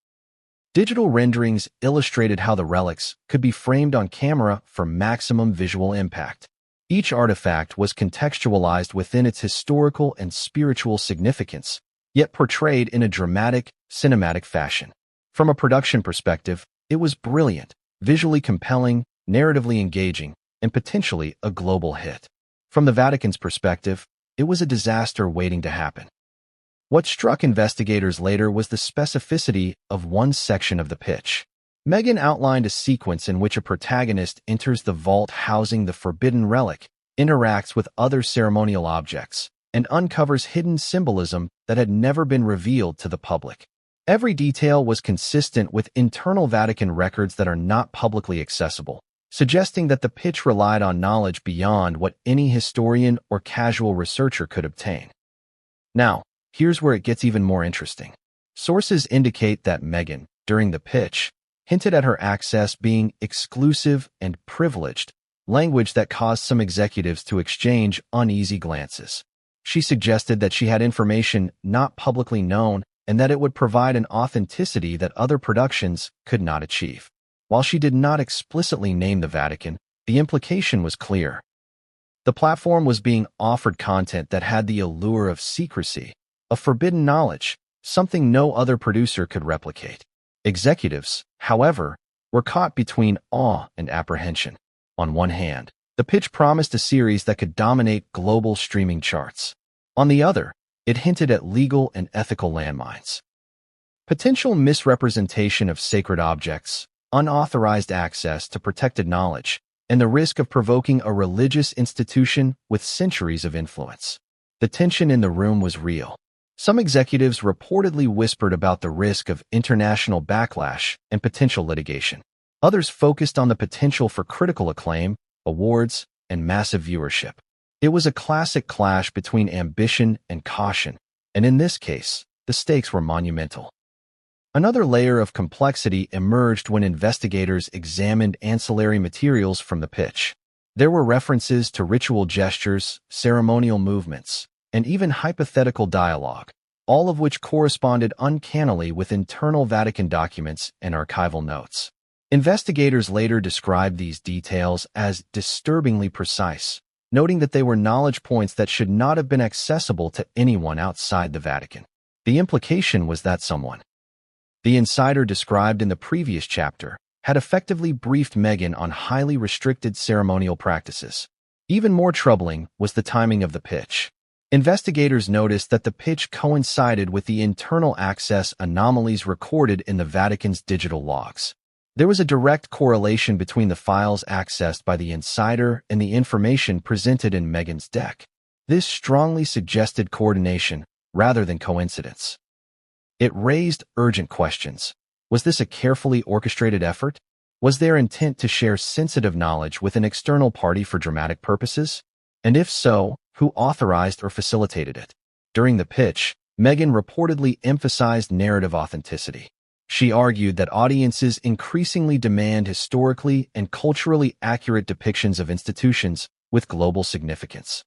Digital renderings illustrated how the relics could be framed on camera for maximum visual impact. Each artifact was contextualized within its historical and spiritual significance, yet portrayed in a dramatic, cinematic fashion. From a production perspective, it was brilliant, visually compelling, narratively engaging, and potentially a global hit. From the Vatican's perspective, it was a disaster waiting to happen. What struck investigators later was the specificity of one section of the pitch. Meghan outlined a sequence in which a protagonist enters the vault housing the forbidden relic, interacts with other ceremonial objects, and uncovers hidden symbolism that had never been revealed to the public. Every detail was consistent with internal Vatican records that are not publicly accessible, suggesting that the pitch relied on knowledge beyond what any historian or casual researcher could obtain. Now, here's where it gets even more interesting. Sources indicate that Meghan, during the pitch, hinted at her access being exclusive and privileged, language that caused some executives to exchange uneasy glances. She suggested that she had information not publicly known and that it would provide an authenticity that other productions could not achieve. While she did not explicitly name the Vatican, the implication was clear. The platform was being offered content that had the allure of secrecy, of forbidden knowledge, something no other producer could replicate. Executives, however, were caught between awe and apprehension. On one hand, the pitch promised a series that could dominate global streaming charts. On the other, it hinted at legal and ethical landmines. Potential misrepresentation of sacred objects, unauthorized access to protected knowledge, and the risk of provoking a religious institution with centuries of influence. The tension in the room was real. Some executives reportedly whispered about the risk of international backlash and potential litigation. Others focused on the potential for critical acclaim, awards, and massive viewership. It was a classic clash between ambition and caution, and in this case, the stakes were monumental. Another layer of complexity emerged when investigators examined ancillary materials from the pitch. There were references to ritual gestures, ceremonial movements, and even hypothetical dialogue, all of which corresponded uncannily with internal Vatican documents and archival notes. Investigators later described these details as disturbingly precise, noting that they were knowledge points that should not have been accessible to anyone outside the Vatican. The implication was that someone, the insider described in the previous chapter, had effectively briefed Meghan on highly restricted ceremonial practices. Even more troubling was the timing of the pitch. Investigators noticed that the pitch coincided with the internal access anomalies recorded in the Vatican's digital logs. There was a direct correlation between the files accessed by the insider and the information presented in Meghan's deck. This strongly suggested coordination rather than coincidence. It raised urgent questions. Was this a carefully orchestrated effort? Was there intent to share sensitive knowledge with an external party for dramatic purposes? And if so, who authorized or facilitated it? During the pitch, Meghan reportedly emphasized narrative authenticity. She argued that audiences increasingly demand historically and culturally accurate depictions of institutions with global significance.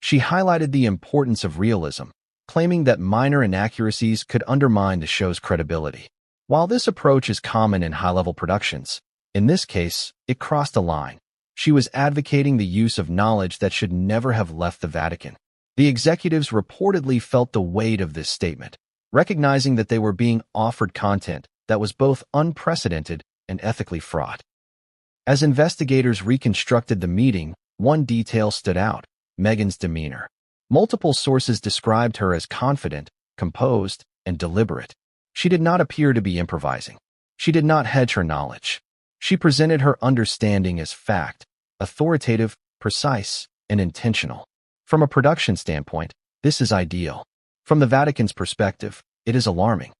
She highlighted the importance of realism, claiming that minor inaccuracies could undermine the show's credibility. While this approach is common in high-level productions, in this case, it crossed a line. She was advocating the use of knowledge that should never have left the Vatican. The executives reportedly felt the weight of this statement, recognizing that they were being offered content that was both unprecedented and ethically fraught. As investigators reconstructed the meeting, one detail stood out: Meghan's demeanor. Multiple sources described her as confident, composed, and deliberate. She did not appear to be improvising. She did not hedge her knowledge. She presented her understanding as fact, authoritative, precise, and intentional. From a production standpoint, this is ideal. From the Vatican's perspective, it is alarming.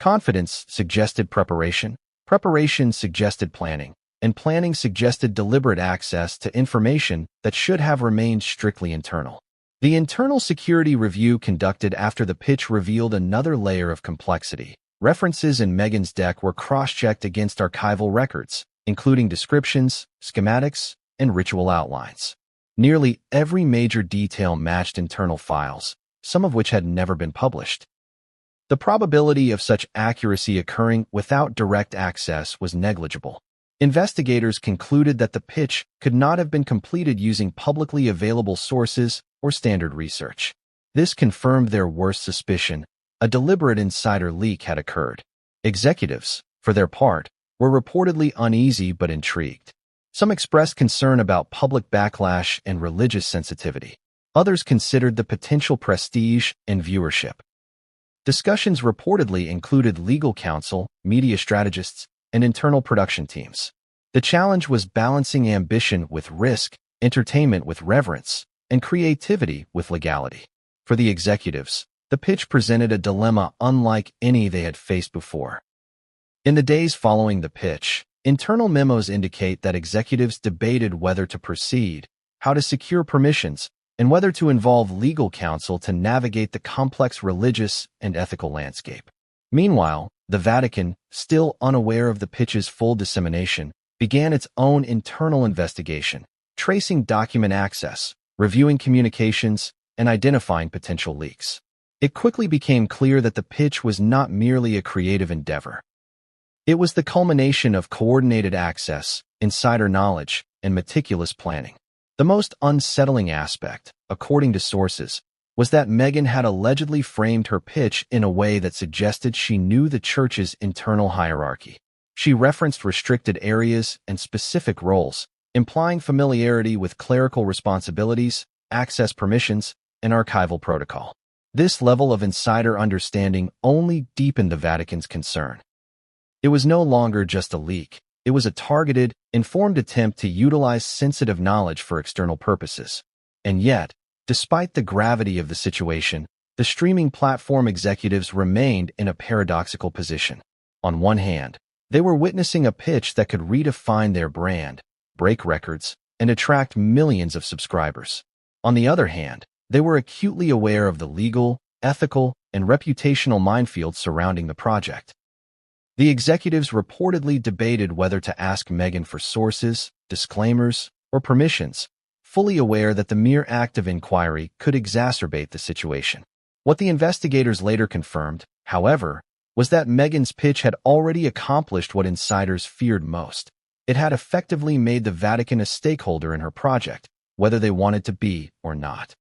Confidence suggested preparation, preparation suggested planning, and planning suggested deliberate access to information that should have remained strictly internal. The internal security review conducted after the pitch revealed another layer of complexity. References in Meghan's deck were cross-checked against archival records, including descriptions, schematics, and ritual outlines. Nearly every major detail matched internal files, some of which had never been published. The probability of such accuracy occurring without direct access was negligible. Investigators concluded that the pitch could not have been completed using publicly available sources or standard research. This confirmed their worst suspicion: a deliberate insider leak had occurred. Executives, for their part, were reportedly uneasy but intrigued. Some expressed concern about public backlash and religious sensitivity. Others considered the potential prestige and viewership. Discussions reportedly included legal counsel, media strategists, and internal production teams. The challenge was balancing ambition with risk, entertainment with reverence, and creativity with legality. For the executives, the pitch presented a dilemma unlike any they had faced before. In the days following the pitch, internal memos indicate that executives debated whether to proceed, how to secure permissions, and whether to involve legal counsel to navigate the complex religious and ethical landscape. Meanwhile, the Vatican, still unaware of the pitch's full dissemination, began its own internal investigation, tracing document access, reviewing communications, and identifying potential leaks. It quickly became clear that the pitch was not merely a creative endeavor. It was the culmination of coordinated access, insider knowledge, and meticulous planning. The most unsettling aspect, according to sources, was that Meghan had allegedly framed her pitch in a way that suggested she knew the church's internal hierarchy. She referenced restricted areas and specific roles, implying familiarity with clerical responsibilities, access permissions, and archival protocol. This level of insider understanding only deepened the Vatican's concern. It was no longer just a leak. It was a targeted, informed attempt to utilize sensitive knowledge for external purposes. And yet, despite the gravity of the situation, the streaming platform executives remained in a paradoxical position. On one hand, they were witnessing a pitch that could redefine their brand, break records, and attract millions of subscribers. On the other hand, they were acutely aware of the legal, ethical, and reputational minefields surrounding the project. The executives reportedly debated whether to ask Meghan for sources, disclaimers, or permissions, fully aware that the mere act of inquiry could exacerbate the situation. What the investigators later confirmed, however, was that Meghan's pitch had already accomplished what insiders feared most. It had effectively made the Vatican a stakeholder in her project, whether they wanted to be or not.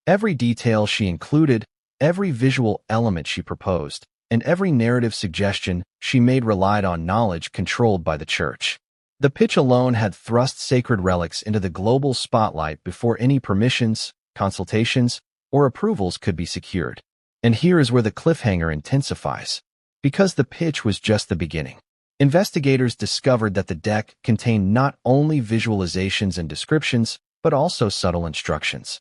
Every detail she included, every visual element she proposed, and every narrative suggestion she made relied on knowledge controlled by the Church. The pitch alone had thrust sacred relics into the global spotlight before any permissions, consultations, or approvals could be secured. And here is where the cliffhanger intensifies. Because the pitch was just the beginning, investigators discovered that the deck contained not only visualizations and descriptions, but also subtle instructions.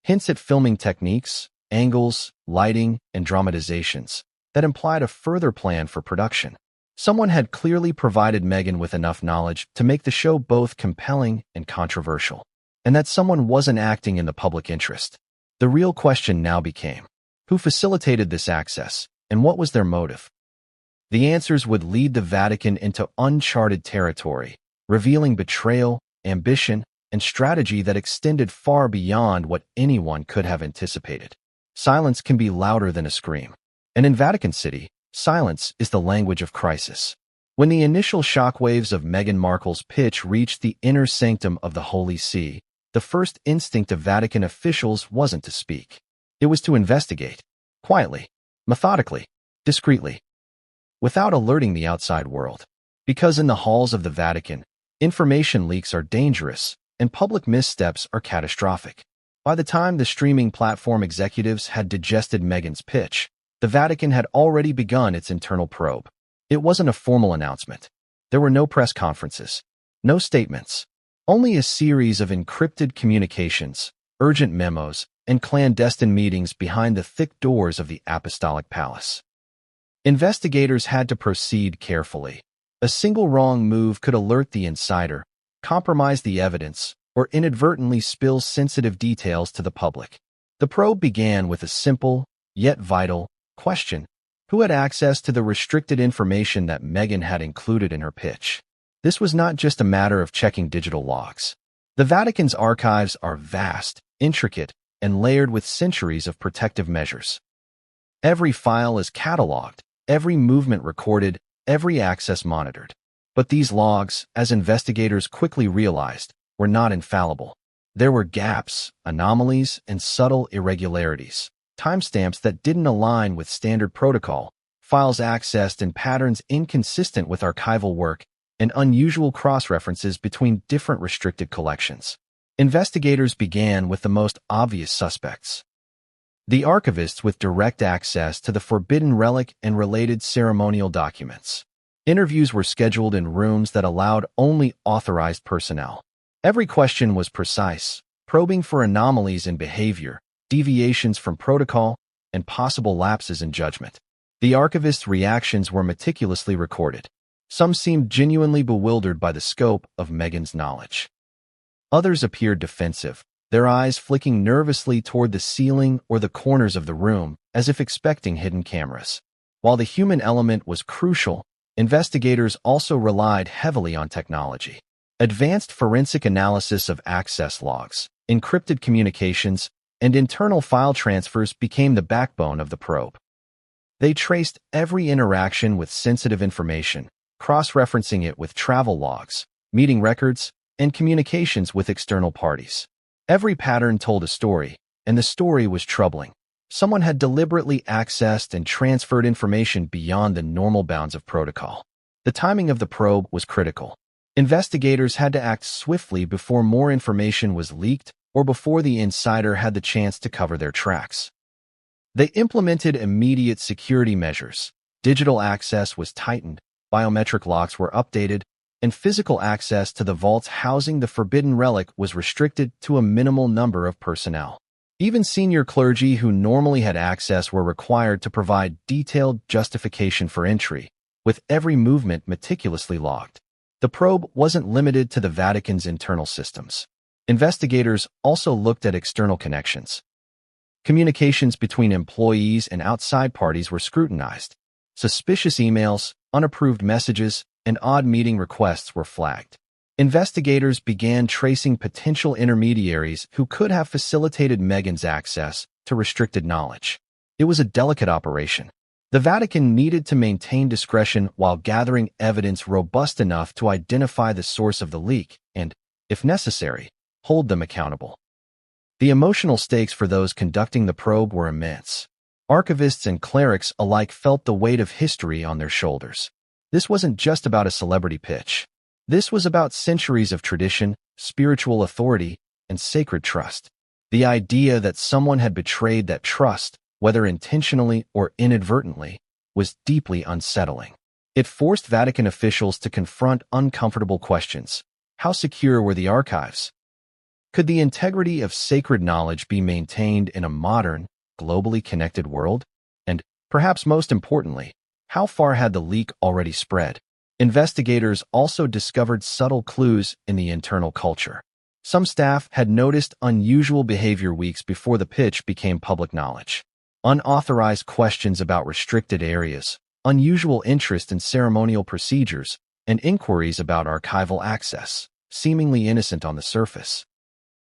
Hints at filming techniques, angles, lighting, and dramatizations that implied a further plan for production. Someone had clearly provided Meghan with enough knowledge to make the show both compelling and controversial, and that someone wasn't acting in the public interest. The real question now became, who facilitated this access, and what was their motive? The answers would lead the Vatican into uncharted territory, revealing betrayal, ambition, and strategy that extended far beyond what anyone could have anticipated. Silence can be louder than a scream. And in Vatican City, silence is the language of crisis. When the initial shockwaves of Meghan Markle's pitch reached the inner sanctum of the Holy See, the first instinct of Vatican officials wasn't to speak. It was to investigate, quietly, methodically, discreetly, without alerting the outside world. Because in the halls of the Vatican, information leaks are dangerous, and public missteps are catastrophic. By the time the streaming platform executives had digested Meghan's pitch, the Vatican had already begun its internal probe. It wasn't a formal announcement. There were no press conferences, no statements, only a series of encrypted communications, urgent memos, and clandestine meetings behind the thick doors of the Apostolic Palace. Investigators had to proceed carefully. A single wrong move could alert the insider, compromise the evidence, or inadvertently spill sensitive details to the public. The probe began with a simple, yet vital, question: who had access to the restricted information that Meghan had included in her pitch? This was not just a matter of checking digital logs. The Vatican's archives are vast, intricate, and layered with centuries of protective measures. Every file is cataloged, every movement recorded, every access monitored. But these logs, as investigators quickly realized, were not infallible. There were gaps, anomalies, and subtle irregularities. Timestamps that didn't align with standard protocol, files accessed in patterns inconsistent with archival work, and unusual cross-references between different restricted collections. Investigators began with the most obvious suspects: the archivists with direct access to the forbidden relic and related ceremonial documents. Interviews were scheduled in rooms that allowed only authorized personnel. Every question was precise, probing for anomalies in behavior, deviations from protocol, and possible lapses in judgment. The archivists' reactions were meticulously recorded. Some seemed genuinely bewildered by the scope of Meghan's knowledge. Others appeared defensive, their eyes flicking nervously toward the ceiling or the corners of the room, as if expecting hidden cameras. While the human element was crucial, investigators also relied heavily on technology. Advanced forensic analysis of access logs, encrypted communications, and internal file transfers became the backbone of the probe. They traced every interaction with sensitive information, cross-referencing it with travel logs, meeting records, and communications with external parties. Every pattern told a story, and the story was troubling. Someone had deliberately accessed and transferred information beyond the normal bounds of protocol. The timing of the probe was critical. Investigators had to act swiftly before more information was leaked or before the insider had the chance to cover their tracks. They implemented immediate security measures. Digital access was tightened, biometric locks were updated, and physical access to the vaults housing the forbidden relic was restricted to a minimal number of personnel. Even senior clergy who normally had access were required to provide detailed justification for entry, with every movement meticulously logged. The probe wasn't limited to the Vatican's internal systems. Investigators also looked at external connections. Communications between employees and outside parties were scrutinized. Suspicious emails, unapproved messages, and odd meeting requests were flagged. Investigators began tracing potential intermediaries who could have facilitated Meghan's access to restricted knowledge. It was a delicate operation. The Vatican needed to maintain discretion while gathering evidence robust enough to identify the source of the leak and, if necessary, hold them accountable. The emotional stakes for those conducting the probe were immense. Archivists and clerics alike felt the weight of history on their shoulders. This wasn't just about a celebrity pitch. This was about centuries of tradition, spiritual authority, and sacred trust. The idea that someone had betrayed that trust, whether intentionally or inadvertently, was deeply unsettling. It forced Vatican officials to confront uncomfortable questions. How secure were the archives? Could the integrity of sacred knowledge be maintained in a modern, globally connected world? And, perhaps most importantly, how far had the leak already spread? Investigators also discovered subtle clues in the internal culture. Some staff had noticed unusual behavior weeks before the pitch became public knowledge. Unauthorized questions about restricted areas, unusual interest in ceremonial procedures, and inquiries about archival access, seemingly innocent on the surface,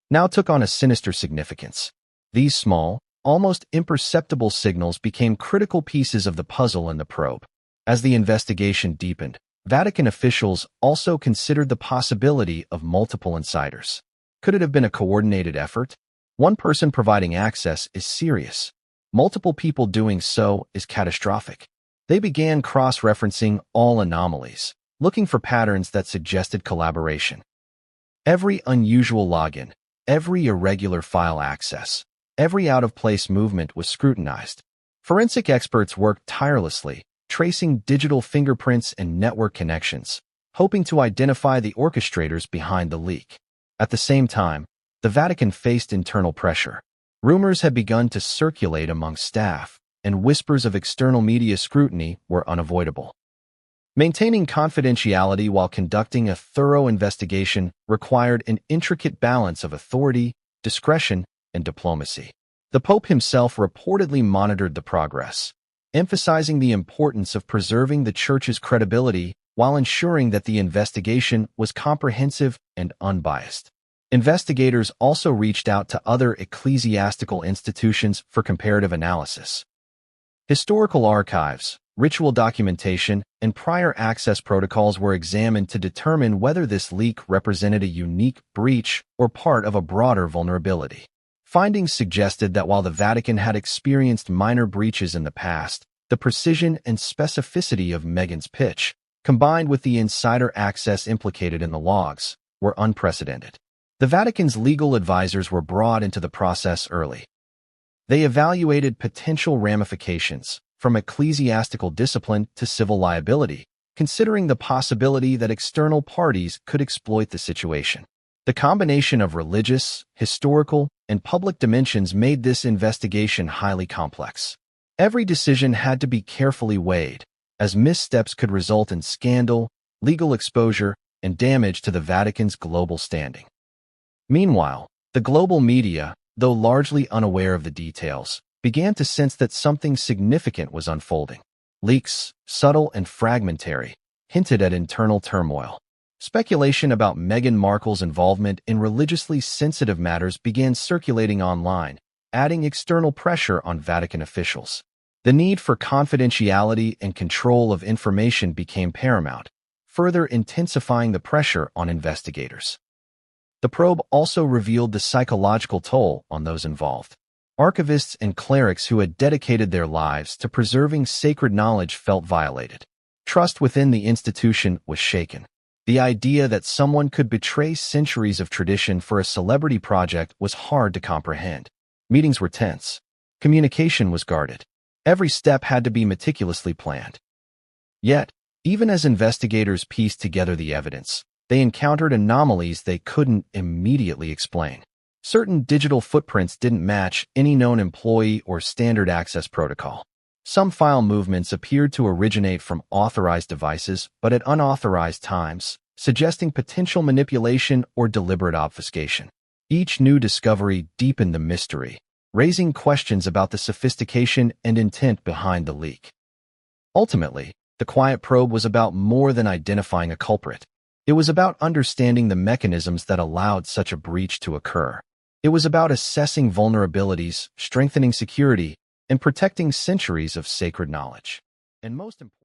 now took on a sinister significance. These small, almost imperceptible signals became critical pieces of the puzzle in the probe. As the investigation deepened, Vatican officials also considered the possibility of multiple insiders. Could it have been a coordinated effort? One person providing access is serious. Multiple people doing so is catastrophic. They began cross-referencing all anomalies, looking for patterns that suggested collaboration. Every unusual login, every irregular file access, every out-of-place movement was scrutinized. Forensic experts worked tirelessly, tracing digital fingerprints and network connections, hoping to identify the orchestrators behind the leak. At the same time, the Vatican faced internal pressure. Rumors had begun to circulate among staff, and whispers of external media scrutiny were unavoidable. Maintaining confidentiality while conducting a thorough investigation required an intricate balance of authority, discretion, and diplomacy. The Pope himself reportedly monitored the progress, emphasizing the importance of preserving the Church's credibility while ensuring that the investigation was comprehensive and unbiased. Investigators also reached out to other ecclesiastical institutions for comparative analysis. Historical archives, ritual documentation, and prior access protocols were examined to determine whether this leak represented a unique breach or part of a broader vulnerability. Findings suggested that while the Vatican had experienced minor breaches in the past, the precision and specificity of Meghan's pitch, combined with the insider access implicated in the logs, were unprecedented. The Vatican's legal advisors were brought into the process early. They evaluated potential ramifications, from ecclesiastical discipline to civil liability, considering the possibility that external parties could exploit the situation. The combination of religious, historical, and public dimensions made this investigation highly complex. Every decision had to be carefully weighed, as missteps could result in scandal, legal exposure, and damage to the Vatican's global standing. Meanwhile, the global media, though largely unaware of the details, began to sense that something significant was unfolding. Leaks, subtle and fragmentary, hinted at internal turmoil. Speculation about Meghan Markle's involvement in religiously sensitive matters began circulating online, adding external pressure on Vatican officials. The need for confidentiality and control of information became paramount, further intensifying the pressure on investigators. The probe also revealed the psychological toll on those involved. Archivists and clerics who had dedicated their lives to preserving sacred knowledge felt violated. Trust within the institution was shaken. The idea that someone could betray centuries of tradition for a celebrity project was hard to comprehend. Meetings were tense. Communication was guarded. Every step had to be meticulously planned. Yet, Even as investigators pieced together the evidence, they encountered anomalies they couldn't immediately explain. Certain digital footprints didn't match any known employee or standard access protocol. Some file movements appeared to originate from authorized devices, but at unauthorized times, suggesting potential manipulation or deliberate obfuscation. Each new discovery deepened the mystery, raising questions about the sophistication and intent behind the leak. Ultimately, the quiet probe was about more than identifying a culprit. It was about understanding the mechanisms that allowed such a breach to occur. It was about assessing vulnerabilities, strengthening security, and protecting centuries of sacred knowledge. And most importantly,